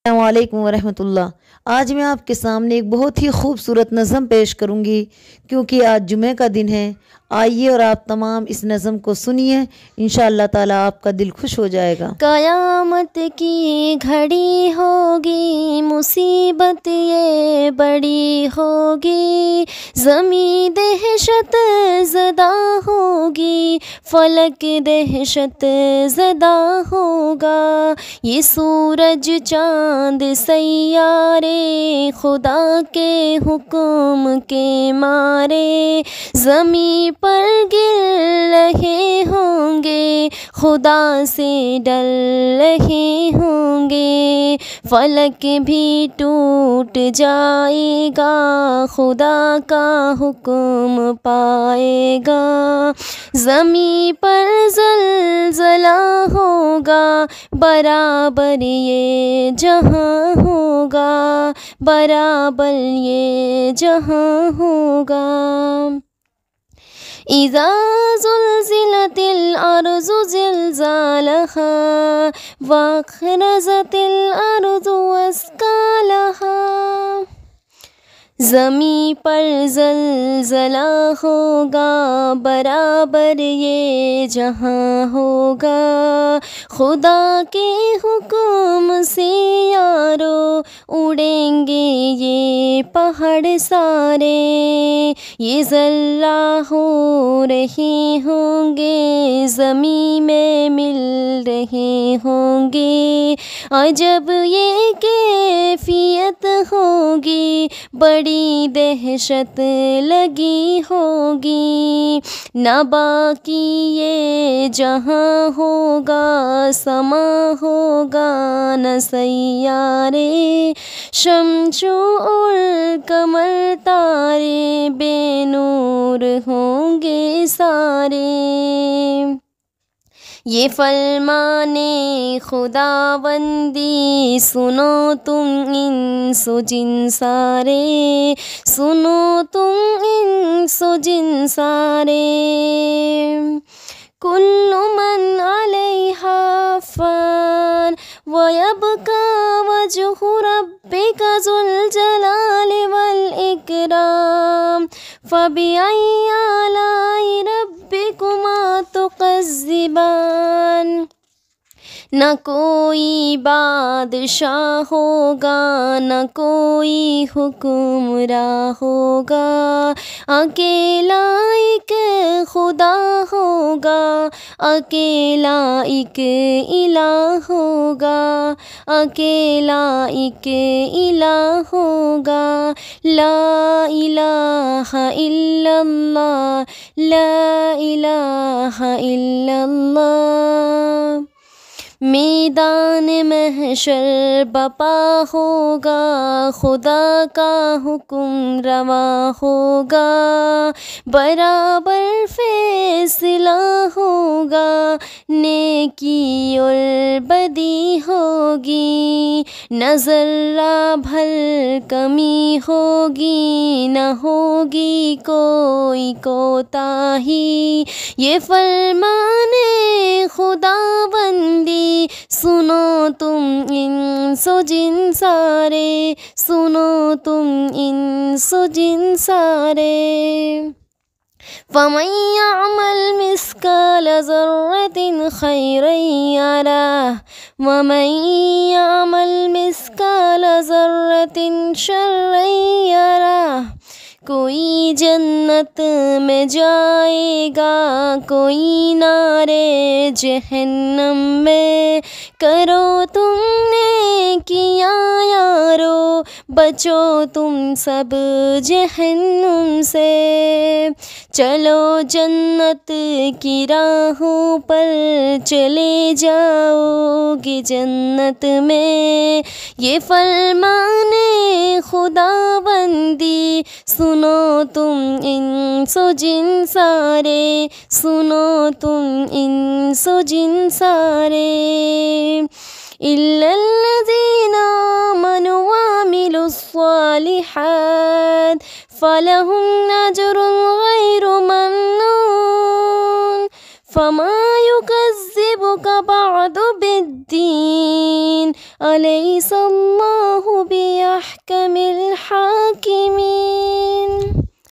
السلام علیکم ورحمۃ اللہ۔ آج میں آپ کے سامنے ایک بہت ہی خوبصورت نظم پیش کروں گی کیونکہ آج جمعہ کا دن ہے۔ آئیے اور آپ تمام اس نظم کو سنیے، انشاءاللہ تعالیٰ آپ کا دل خوش ہو جائے گا۔ قیامت کی گھڑی ہوگی، مصیبت یہ بڑی ہوگی، زمین دہشت زدہ ہوگی، فلک دہشت زدہ ہوگا، یہ سورج چاند سیارے خدا کے حکم کے مارے زمین پر گر رہے ہوں گے، خدا سے ڈر رہے ہوں گے، فلک بھی ٹوٹ جائے گا، خدا کا حکم پائے گا، زمین پر زلزلہ ہوگا، برابر یہ جہاں ہوگا، برابر یہ جہاں ہوگا۔ اذا زلزلت الارض زلزالها واخرجت الارض اثقالها، زمین پر زلزلہ ہوگا، برابر یہ جہاں ہوگا، خدا کے حکم سے یارو اڑیں گے یہ پہاڑ سارے، یہ ذرہ ہو رہے ہوں گے، زمین میں مل رہے ہوں گے، عجب یہ کیفیت ہوگی، بڑی دہشت لگی ہوگی، نہ باقی یہ جہاں ہوگا، سما ہوگا نہ سیارے، شمس اور قمر تارے بے نور ہوں گے سارے، یہ فرمانے خداوندی سنو تم انس و جن سارے، سنو تم انس و جن سارے، کل من علیہا فان ویبقی وجہ ربک ذو الجلال والاکرام، فبأی آلاء ربکما تکذبان، نہ کوئی بادشاہ ہوگا، نہ کوئی حکمراں ہوگا، اکیلا ایک خدا ہوگا، اکیلا ایک الہ ہوگا، اکیلا ایک الہ ہوگا، لا الہ الا اللہ، لا الہ الا اللہ، میدان محشر بپا ہوگا، خدا کا حکم روا ہوگا، برابر فیصلہ ہوگا، نیکی اور بدی ہوگی، نہ ذرہ بھر کمی ہوگی، نہ ہوگی کوئی کوتاہی، یہ فرمانے خداوندی سنو تم انس و جن سارے، سنو تم انس و جن سارے، فمن يعمل مثقال ذرة خيرا يره ومن يعمل مثقال ذرة شرا يره، کوئی جنت میں جائے گا، کوئی نارے جہنم میں، کرو تم نے کیا یارو، بچو تم سب جہنم سے، چلو جنت کی راہوں پر چلے جاؤ گے جنت میں، یہ فرمانے خداوندی سنو تم انس و جن سارے، سنو تم انس و جن سارے، إلا الذين آمنوا وعملوا الصالحات فلهم أجر غير ممنون، فما يكذبك بعد بالدين، أليس الله بأحكم الحاكمين